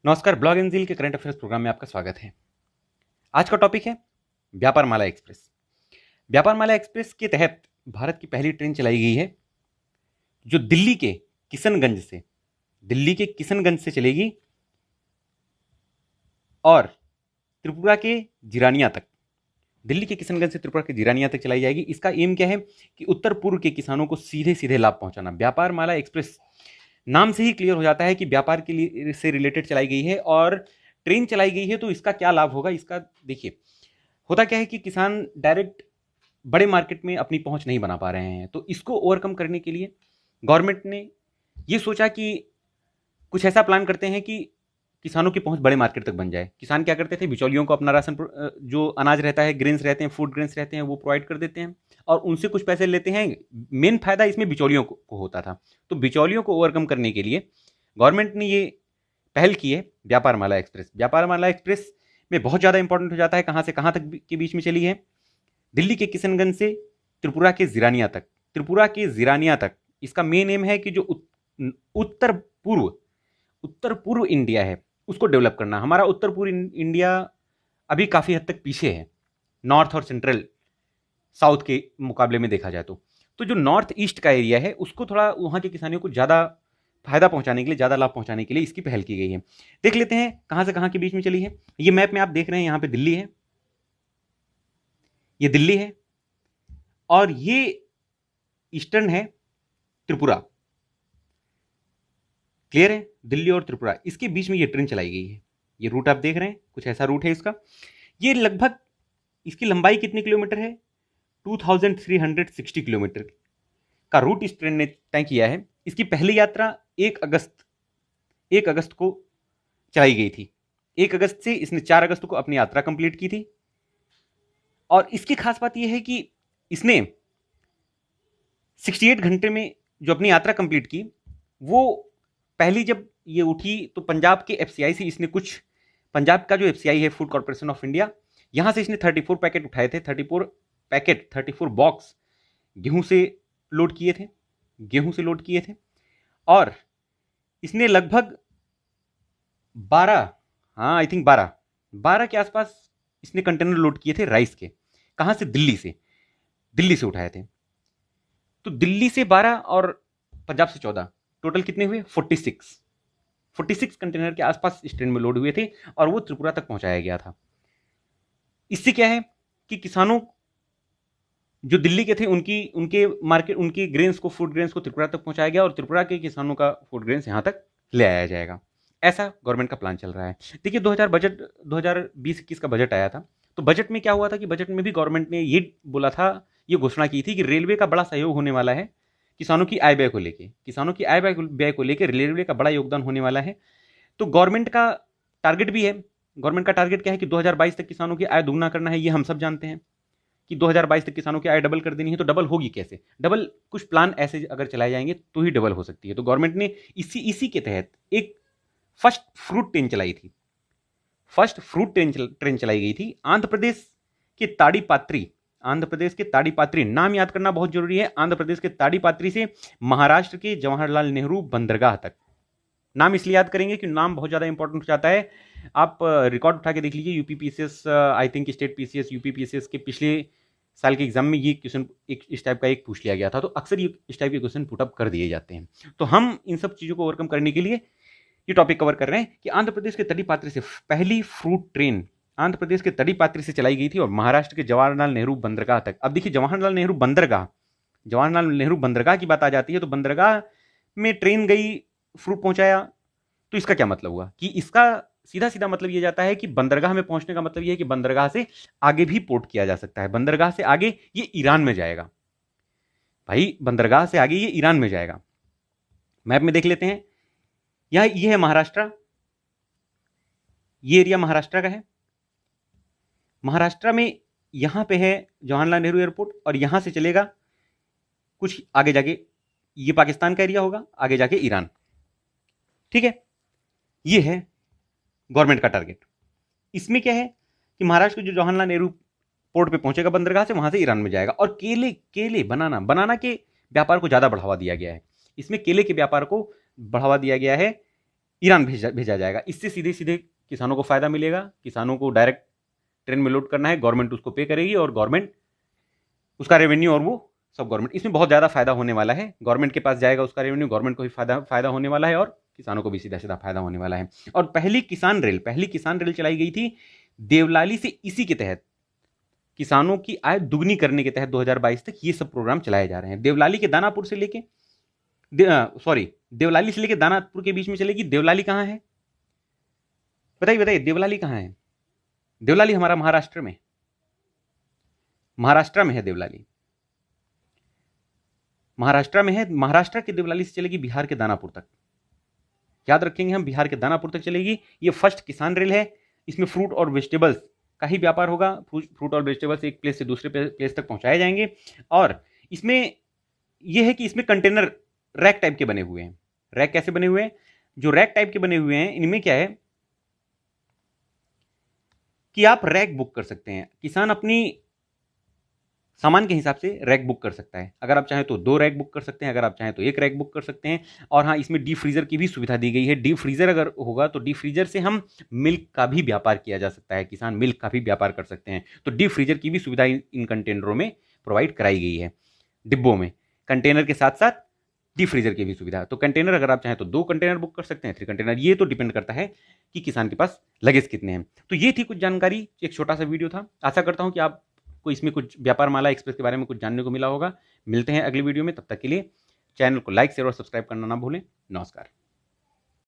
नमस्कार। Blog and zeal के current affairs programme में आपका स्वागत है। आज का टॉपिक है व्यापार माला एक्सप्रेस। व्यापार माला एक्सप्रेस के तहत भारत की पहली ट्रेन चलाई गई है जो दिल्ली के किशनगंज से चलेगी और त्रिपुरा के जिरानिया तक, दिल्ली के किशनगंज से त्रिपुरा के जिरानिया तक चलाई जाएगी। इसका एम क्या है कि उत्तर पूर्व के किसानों को सीधे सीधे लाभ पहुंचाना। व्यापार माला एक्सप्रेस नाम से ही क्लियर हो जाता है कि व्यापार के लिए से रिलेटेड चलाई गई है और ट्रेन चलाई गई है, तो इसका क्या लाभ होगा। इसका देखिए, होता क्या है कि किसान डायरेक्ट बड़े मार्केट में अपनी पहुंच नहीं बना पा रहे हैं, तो इसको ओवरकम करने के लिए गवर्नमेंट ने ये सोचा कि कुछ ऐसा प्लान करते हैं कि किसानों की पहुंच बड़े मार्केट तक बन जाए। किसान क्या करते थे, बिचौलियों को अपना राशन, जो अनाज रहता है, ग्रेन्स रहते हैं, फूड ग्रेन्स रहते हैं, वो प्रोवाइड कर देते हैं और उनसे कुछ पैसे लेते हैं। मेन फायदा इसमें बिचौलियों को होता था। तो बिचौलियों को ओवरकम करने के लिए गवर्नमेंट ने ये पहल की है व्यापार माला एक्सप्रेस। व्यापार माला एक्सप्रेस में बहुत ज़्यादा इंपॉर्टेंट हो जाता है कहाँ से कहाँ तक के बीच में चली है। दिल्ली के किशनगंज से त्रिपुरा के जिरानिया तक। त्रिपुरा के जिरानिया तक इसका मेन एम है कि जो उत्तर पूर्व इंडिया है उसको डेवलप करना। हमारा उत्तर पूर्व इंडिया अभी काफ़ी हद तक पीछे है नॉर्थ और सेंट्रल साउथ के मुकाबले में देखा जाए तो जो नॉर्थ ईस्ट का एरिया है उसको थोड़ा वहाँ के किसानों को ज़्यादा फायदा पहुँचाने के लिए, ज़्यादा लाभ पहुँचाने के लिए इसकी पहल की गई है। देख लेते हैं कहाँ से कहाँ के बीच में चली है। ये मैप में आप देख रहे हैं, यहाँ पे दिल्ली है, ये दिल्ली है और ये ईस्टर्न है त्रिपुरा। क्लियर है, दिल्ली और त्रिपुरा, इसके बीच में ये ट्रेन चलाई गई है। ये रूट आप देख रहे हैं, कुछ ऐसा रूट है इसका। ये लगभग, इसकी लंबाई कितनी किलोमीटर है, 2360 किलोमीटर का रूट इस ट्रेन ने तय किया है। इसकी पहली यात्रा 1 अगस्त को चलाई गई थी। 1 अगस्त से इसने 4 अगस्त को अपनी यात्रा कंप्लीट की थी। और इसकी खास बात यह है कि इसने 68 घंटे में जो अपनी यात्रा कंप्लीट की, वो पहली जब ये उठी तो पंजाब के एफसीआई से इसने कुछ, पंजाब का जो एफसीआई है, फूड कॉर्पोरेशन ऑफ इंडिया, यहां से इसने 34 पैकेट उठाए थे। 34 बॉक्स गेहूं से लोड किए थे और इसने लगभग 12 के आसपास इसने कंटेनर लोड किए थे राइस के। कहां से, दिल्ली से उठाए थे। तो दिल्ली से 12 और पंजाब से 14, टोटल कितने हुए, 46 कंटेनर के आसपास इस ट्रेन में लोड हुए थे और वो त्रिपुरा तक पहुंचाया गया था। इससे क्या है कि किसानों जो दिल्ली के थे उनके ग्रेन्स को, फूड ग्रेन्स को त्रिपुरा तक पहुंचाया गया और त्रिपुरा के किसानों का फूड ग्रेन्स यहां तक ले आया जाएगा। ऐसा गवर्नमेंट का प्लान चल रहा है। देखिए, 2020-21 का बजट आया था, तो बजट में क्या हुआ था कि बजट में भी गवर्नमेंट ने ये बोला था, ये घोषणा की थी कि रेलवे का बड़ा सहयोग होने वाला है किसानों की आय व्यय को लेकर रेलवे का बड़ा योगदान होने वाला है। तो गवर्नमेंट का टारगेट भी है। गवर्नमेंट का टारगेट क्या है कि 2022 तक किसानों की आय दुगना करना है। ये हम सब जानते हैं कि 2022 तक किसानों की आय डबल कर देनी है। तो डबल होगी कैसे, डबल कुछ प्लान ऐसे अगर चलाए जाएंगे तो ही डबल हो सकती है। तो गवर्नमेंट ने इसी के तहत एक फर्स्ट फ्रूट ट्रेन चलाई गई थी। आंध्र प्रदेश के ताड़ीपात्री, नाम याद करना बहुत जरूरी है। आंध्र प्रदेश के ताड़ीपात्री से महाराष्ट्र के जवाहरलाल नेहरू बंदरगाह तक। नाम इसलिए याद करेंगे कि नाम बहुत ज्यादा इंपॉर्टेंट हो जाता है। आप रिकॉर्ड उठा के देख लीजिए, UP PCS, I think state PCS, UP PCS के पिछले साल के एग्जाम में ये क्वेश्चन इस टाइप का एक पूछ लिया गया था। तो अक्सर ये इस टाइप के क्वेश्चन पुटअप कर दिए जाते हैं। तो हम इन सब चीजों को ओवरकम करने के लिए ये टॉपिक कवर कर रहे हैं कि आंध्र प्रदेश के तड़ीपात्री से पहली फ्रूट ट्रेन आंध्र प्रदेश के तड़ीपात्री से चलाई गई थी और महाराष्ट्र के जवाहरलाल नेहरू बंदरगाह तक। अब देखिए, जवाहरलाल नेहरू बंदरगाह की बात आ जाती है तो बंदरगाह में ट्रेन गई, फ्रूट पहुंचाया, तो इसका क्या मतलब हुआ कि इसका सीधा सीधा मतलब यह जाता है कि बंदरगाह में पहुंचने का मतलब यह है कि बंदरगाह से आगे भी पोर्ट किया जा सकता है। बंदरगाह से आगे ये ईरान में जाएगा भाई, बंदरगाह से आगे ये ईरान में जाएगा। मैप में देख लेते हैं, ये है महाराष्ट्र, ये एरिया महाराष्ट्र का है। महाराष्ट्र में यहां पे है जवाहरलाल नेहरू एयरपोर्ट और यहां से चलेगा कुछ आगे जाके, ये पाकिस्तान का एरिया होगा, आगे जाके ईरान। ठीक है, ये है गवर्नमेंट का टारगेट। इसमें क्या है कि महाराष्ट्र जो जवाहरलाल नेहरू पोर्ट पे पहुंचेगा बंदरगाह से, वहां से ईरान में जाएगा। और केले बनाना के व्यापार को ज्यादा बढ़ावा दिया गया है। इसमें केले के व्यापार को बढ़ावा दिया गया है ईरान भेजा जाएगा। इससे सीधे सीधे किसानों को फायदा मिलेगा। किसानों को डायरेक्ट ट्रेन में लोड करना है, गवर्नमेंट उसको पे करेगी और गवर्नमेंट उसका रेवेन्यू और वो सब गवर्नमेंट, इसमें बहुत ज़्यादा फायदा होने वाला है। गवर्नमेंट के पास जाएगा उसका रेवेन्यू, गवर्नमेंट को भी फायदा होने वाला है और किसानों को भी सीधा सीधा फायदा होने वाला है। और पहली किसान रेल चलाई गई थी देवलाली से। इसी के तहत किसानों की आय दुगनी करने के तहत 2022 तक ये सब प्रोग्राम चलाए जा रहे हैं। देवलाली के दानापुर से लेके देवलाली से लेके दानापुर के बीच में चलेगी। देवलाली कहाँ है बताइए बताइए, देवलाली कहाँ है? देवलाली हमारा महाराष्ट्र में है देवलाली, महाराष्ट्र में है। महाराष्ट्र के देवलाली से चलेगी बिहार के दानापुर तक। याद रखेंगे हम, बिहार के दानापुर तक चलेगी। ये फर्स्ट किसान रेल है। इसमें फ्रूट और वेजिटेबल्स का ही व्यापार होगा। फ्रूट और वेजिटेबल्स एक प्लेस से दूसरे प्लेस तक पहुंचाए जाएंगे। और इसमें यह है कि इसमें कंटेनर रैक टाइप के बने हुए हैं। रैक कैसे बने हुए हैं? जो रैक टाइप के बने हुए हैं इनमें क्या है कि आप रैक बुक कर सकते हैं। किसान अपनी सामान के हिसाब से रैक बुक कर सकता है। अगर आप चाहें तो 2 रैक बुक कर सकते हैं, अगर आप चाहें तो 1 रैक बुक कर सकते हैं। और हाँ, इसमें डीप फ्रीजर की भी सुविधा दी गई है। डीप फ्रीजर अगर होगा तो डीप फ्रीजर से हम मिल्क का भी व्यापार किया जा सकता है। किसान मिल्क का भी व्यापार कर सकते हैं। तो डीप फ्रीजर की भी सुविधा इन कंटेनरों में प्रोवाइड कराई गई है। डिब्बों में कंटेनर के साथ साथ डीप फ्रीजर की भी सुविधा। तो कंटेनर अगर आप चाहें तो 2 कंटेनर बुक कर सकते हैं, 3 कंटेनर। ये तो डिपेंड करता है कि किसान के पास लगेज कितने हैं। तो ये थी कुछ जानकारी, एक छोटा सा वीडियो था। आशा करता हूं कि आपको इसमें कुछ व्यापार माला एक्सप्रेस के बारे में कुछ जानने को मिला होगा। मिलते हैं अगली वीडियो में, तब तक के लिए चैनल को लाइक शेयर और सब्सक्राइब करना ना भूलें। नमस्कार।